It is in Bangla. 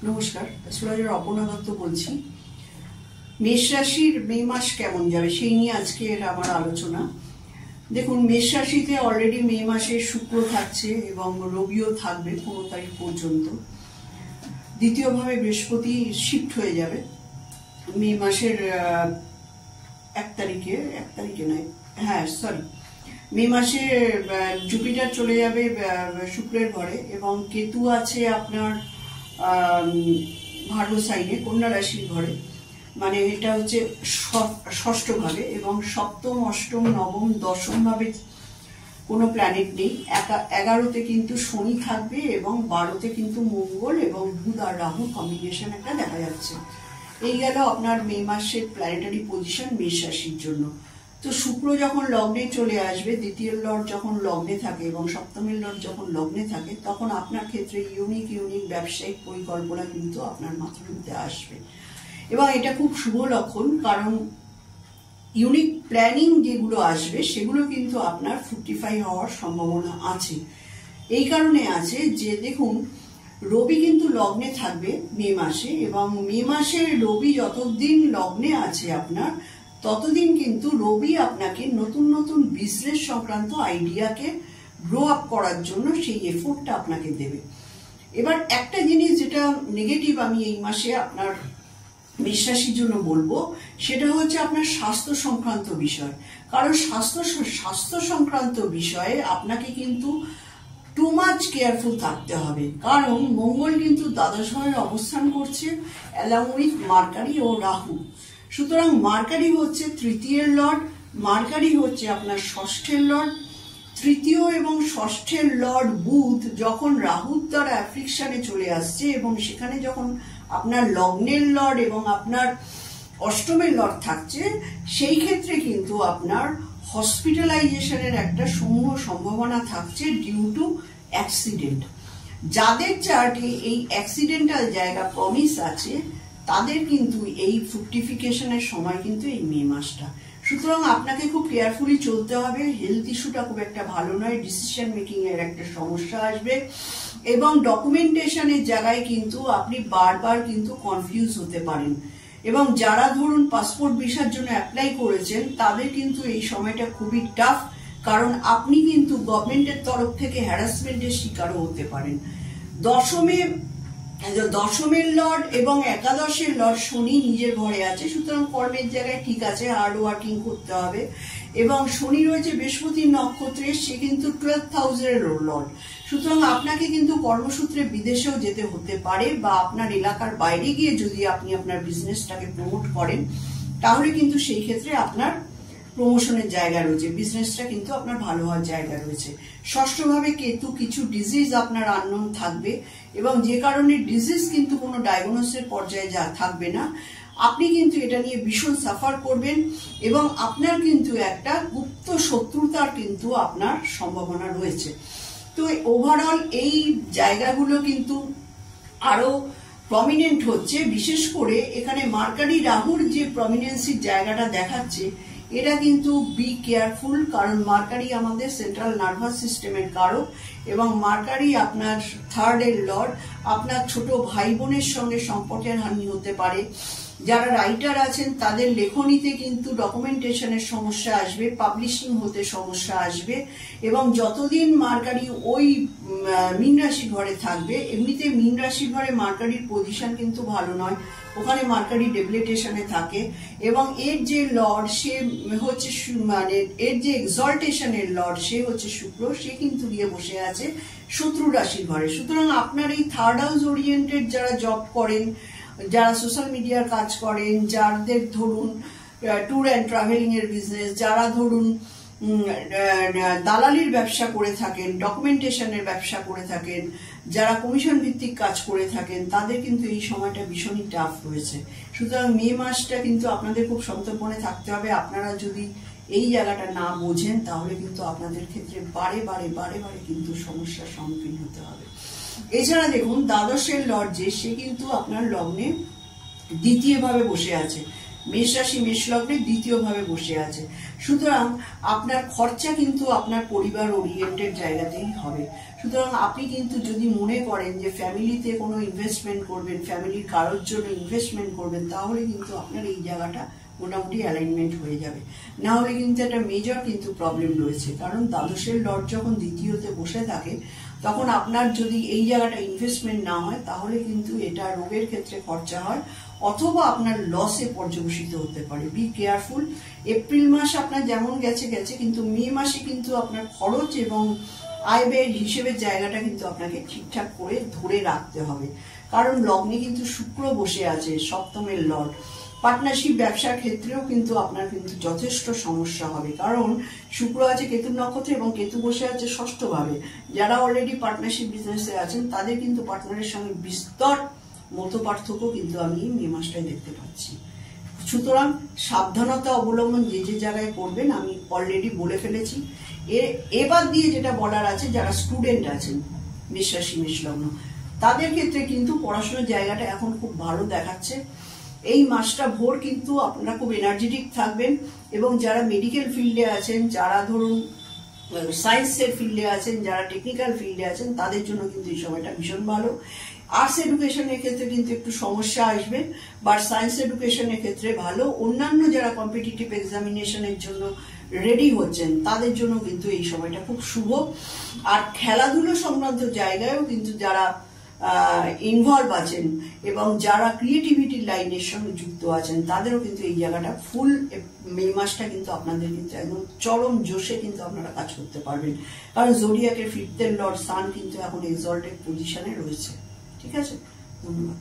নমস্কার, অ্যাস্ট্রোলজার অপর্ণা দত্ত বলছি। মেষ রাশির মে মাস কেমন যাবে সেই নিয়ে আজকের আমার আলোচনা। দেখুন, মেষ রাশিতে অলরেডি মে মাসে শুক্র থাকছে এবং রবিও থাকবে 15 তারিখ পর্যন্ত। দ্বিতীয়ভাবে বৃহস্পতি শিফট হয়ে যাবে মে মাসের 1 তারিখে নয়, মে মাসে জুপিটার চলে যাবে শুক্রের ঘরে এবং কেতু আছে আপনার ভার্গো সাইনে কন্যা রাশির ঘরে, মানে এটা হচ্ছে ষষ্ঠ ভাবে, এবং সপ্তম, অষ্টম, নবম, দশম ভাবে কোনো প্ল্যানেট নেই। 11তে কিন্তু শনি থাকবে এবং 12তে কিন্তু মঙ্গল এবং বুধ আর রাহু কম্বিনেশন একটা দেখা যাচ্ছে। এই গেল আপনার মে মাসের প্ল্যানেটারি পজিশন মেষ রাশির জন্য। তো শুক্র যখন লগ্নে চলে আসবে, দ্বিতীয় লর্ড যখন লগ্নে থাকে এবং সপ্তমের লর্ড যখন লগ্নে থাকে, তখন আপনার ক্ষেত্রে ইউনিক ব্যবসায়িক পরিকল্পনা কিন্তু আপনার মাথার মধ্যে আসবে এবং এটা খুব শুভ লক্ষণ, কারণ ইউনিক প্ল্যানিং যেগুলো আসবে সেগুলো কিন্তু আপনার ফ্রুটিফাই হওয়ার সম্ভাবনা আছে। এই কারণে আছে যে দেখুন, রবি কিন্তু লগ্নে থাকবে মে মাসে, এবং মে মাসে রবি যতদিন লগ্নে আছে আপনার, ততদিন কিন্তু রবি আপনাকে নতুন নতুন বিজনেস সংক্রান্ত আইডিয়াকে গ্রো আপ করার জন্য সেই এফোর্টটা আপনাকে দেবে। এবার একটা জিনিস যেটা নেগেটিভ আমি এই মাসে আপনার মেষ রাশির জন্য বলবো, সেটা হচ্ছে আপনার স্বাস্থ্য সংক্রান্ত বিষয়। কারণ স্বাস্থ্য সংক্রান্ত বিষয়ে আপনাকে কিন্তু টু মাচ কেয়ারফুল থাকতে হবে, কারণ মঙ্গল কিন্তু দ্বাদশ ঘরে অবস্থান করছে অ্যালং উইথ মার্কারি ও রাহু। সুতরাং মার্কারি হচ্ছে তৃতীয়ের লর্ড, মার্কারি হচ্ছে আপনার ষষ্ঠের লর্ড। তৃতীয় এবং ষষ্ঠের লর্ড বুধ যখন রাহুর দ্বারা অ্যাফ্লিকশনে চলে আসছে এবং সেখানে যখন আপনার লগ্নের লর্ড এবং আপনার অষ্টমের লর্ড থাকছে, সেই ক্ষেত্রে কিন্তু আপনার হসপিটালাইজেশনের একটা সমূহ সম্ভাবনা থাকছে ডিউ টু অ্যাক্সিডেন্ট। যাদের চার্টে এই অ্যাক্সিডেন্টাল জায়গা প্রমিস আছে, তাদের কিন্তু এই ফ্রুকটিফিকেশনের সময় কিন্তু এই মে মাসটা। সুতরাং আপনাকে খুব কেয়ারফুলি চলতে হবে। হেলথ ইস্যুটা খুব একটা ভালো নয়, ডিসিশন মেকিং এর একটা সমস্যা আসবে এবং ডকুমেন্টেশনের জায়গায় কিন্তু আপনি বারবার কিন্তু কনফিউজ হতে পারেন। এবং যারা ধরুন পাসপোর্ট ভিসার জন্য অ্যাপ্লাই করেছেন, তাদের কিন্তু এই সময়টা খুবই টাফ, কারণ আপনি কিন্তু গভর্নমেন্টের তরফ থেকে হ্যারাসমেন্টের শিকারও হতে পারেন। দশমের লর্ড এবং একাদশের লর্ড শনি নিজের ঘরে আছে, সুতরাং কর্মের জায়গায় ঠিক আছে, হার্ড ওয়ার্কিং করতে হবে। এবং শনি রয়েছে বৃহস্পতির নক্ষত্রে, সে কিন্তু 12th হাউসের লর্ড। সুতরাং আপনাকে কিন্তু কর্মসূত্রে বিদেশেও যেতে হতে পারে, বা আপনার এলাকার বাইরে গিয়ে যদি আপনি আপনার বিজনেসটাকে প্রমোট করেন, তাহলে কিন্তু সেই ক্ষেত্রে আপনার প্রমোশনের জায়গা রয়েছে, বিজনেসটা কিন্তু আপনার ভালো হওয়ার জায়গা রয়েছে। ষষ্ঠভাবে কেতু, কিছু ডিজিজ আপনার আননোন থাকবে এবং যে কারণে ডিজিজ কিন্তু কোনো ডায়াগনোসিসের পর্যায়ে থাকবে না। আপনি কিন্তু এটা নিয়ে ভীষণ সাফার করবেন এবং আপনার কিন্তু একটা গুপ্ত শত্রুতার কিন্তু আপনার সম্ভাবনা রয়েছে। তো ওভারঅল এই জায়গাগুলো কিন্তু আরো প্রমিনেন্ট হচ্ছে, বিশেষ করে এখানে মার্কারি রাহুর যে প্রমিনেন্সির জায়গাটা দেখাচ্ছে, এটা কিন্তু বি কেয়ারফুল, কারণ মার্কারি আমাদের সেন্ট্রাল নার্ভাস সিস্টেমের কারক এবং মার্কারি আপনার থার্ডের লর্ড। আপনার ছোট ভাই বোনের সঙ্গে সম্পর্কের হানি হতে পারে। যারা রাইটার আছেন তাদের লেখনীতে কিন্তু ডকুমেন্টেশনের সমস্যা আসবে, পাবলিশিং হতে সমস্যা আসবে। এবং যতদিন মার্কারি ওই মীন রাশি ঘরে থাকবে, এমনিতে মীন রাশি ঘরে মার্কারির পজিশন কিন্তু ভালো নয়, ওখানে মার্কারি ডেবিলিটেশনে থাকে এবং এর যে লর্ড সে হচ্ছে মানে এর যে এক্সল্টেশনের লর্ড সে হচ্ছে শুক্র, সে কিন্তু গিয়ে বসে আছে শত্রু রাশির ঘরে। সুতরাং আপনার এই থার্ড হাউস ওরিয়েন্টেড যারা জব করেন, যারা সোশ্যাল মিডিয়ার কাজ করেন, যাদের ধরুন ট্যুর অ্যান্ড ট্রাভেলিং এর বিজনেস, যারা ধরুন দালালির ব্যবসা করে থাকেন, ডকুমেন্টেশনের ব্যবসা করে থাকেন, যারা কমিশন ভিত্তিক কাজ করে থাকেন, তাদের কিন্তু এই সময়টা ভীষণই টাফ রয়েছে। সুতরাং মে মাসটা কিন্তু আপনাদের খুব সন্তর্পণে থাকতে হবে। আপনারা যদি এই জায়গাটা না বোঝেন, তাহলে কিন্তু আপনাদের ক্ষেত্রে বারে বারে কিন্তু সমস্যার সম্মুখীন হতে হবে। এছাড়া দেখুন, দ্বাদশের লর্ড যে, সে কিন্তু আপনার লগ্নে দ্বিতীয়ভাবে বসে আছে। মেষ রাশি মেষ লগ্নে দ্বিতীয় ভাবে বসে আছে। সুতরাং আপনার খরচা কিন্তু আপনার পরিবার ওরিয়েন্টেড জায়গাতেই হবে। সুতরাং আপনি কিন্তু যদি মনে করেন যে ফ্যামিলিতে কোনো ইনভেস্টমেন্ট করবেন, ফ্যামিলির কারোর জন্য ইনভেস্টমেন্ট করবেন, তাহলে কিন্তু আপনার এই জায়গাটা মোটামুটি অ্যালাইনমেন্ট হয়ে যাবে। না হলে কিন্তু একটা মেজর কিন্তু প্রবলেম রয়েছে, কারণ দ্বাদশের লর্ড যখন দ্বিতীয়তে বসে থাকে তখন আপনার যদি এই জায়গাটা ইনভেস্টমেন্ট না হয় তাহলে কিন্তু এটা রোগের ক্ষেত্রে খরচা হয় অথবা আপনার লসে পর্যবসিত হতে পারে। Be careful. এপ্রিল মাস আপনার যেমন গেছে গেছে, কিন্তু মে মাসে কিন্তু আপনার খরচ এবং আয় ব্যয়ের হিসেবের জায়গাটা কিন্তু আপনাকে ঠিকঠাক করে ধরে রাখতে হবে, কারণ লগ্নে কিন্তু শুক্র বসে আছে, সপ্তমের লর্ড। পার্টনারশিপ ব্যবসার ক্ষেত্রেও কিন্তু আপনার কিন্তু যথেষ্ট সমস্যা হবে, কারণ শুক্র আছে কেতুর নক্ষত্রে এবং কেতু বসে আছে ষষ্ঠ ভাবে। যারা অলরেডি পার্টনারশিপ বিজনেসে আছেন তাদের কিন্তু পার্টনারের সঙ্গে বিস্তর মত পার্থক্য কিন্তু আমি মে মাসটাই দেখতে পাচ্ছি। সুতরাং সাবধানতা অবলম্বন যে যে জায়গায় করবেন আমি অলরেডি বলে ফেলেছি। এবার দিয়ে যেটা বলার আছে, যারা স্টুডেন্ট আছেন মেষ রাশি মেষ লগ্ন, তাদের ক্ষেত্রে কিন্তু পড়াশোনার জায়গাটা এখন খুব ভালো দেখাচ্ছে। এই মাসটা ভোর কিন্তু আপনারা খুব এনার্জেটিক থাকবেন, এবং যারা মেডিকেল ফিল্ডে আছেন, যারা ধরুন সায়েন্সের ফিল্ডে আছেন, যারা টেকনিক্যাল ফিল্ডে আছেন, তাদের জন্য কিন্তু এই সময়টা ভীষণ ভালো। আর্টস এডুকেশনের ক্ষেত্রে কিন্তু একটু সমস্যা আসবে, বাট সায়েন্স এডুকেশনের ক্ষেত্রে ভালো। অন্যান্য যারা কম্পিটিটিভ এক্সামিনেশনের জন্য রেডি হচ্ছেন তাদের জন্য কিন্তু এই সময়টা খুব শুভ। আর খেলাধুলো সংক্রান্ত জায়গায়ও কিন্তু যারা ইনভলভ আছেন এবং যারা ক্রিয়েটিভিটির লাইনের সঙ্গে যুক্ত আছেন তাদেরও কিন্তু এই জায়গাটা ফুল মে মাসটা কিন্তু আপনাদের কিন্তু একদম চরম জোশে কিন্তু আপনারা কাজ করতে পারবেন, কারণ জোডিয়াকের ফিফথের লর্ড সান কিন্তু এখন এক্সল্টেড পজিশনে রয়েছে। ঠিক আছে, ধন্যবাদ।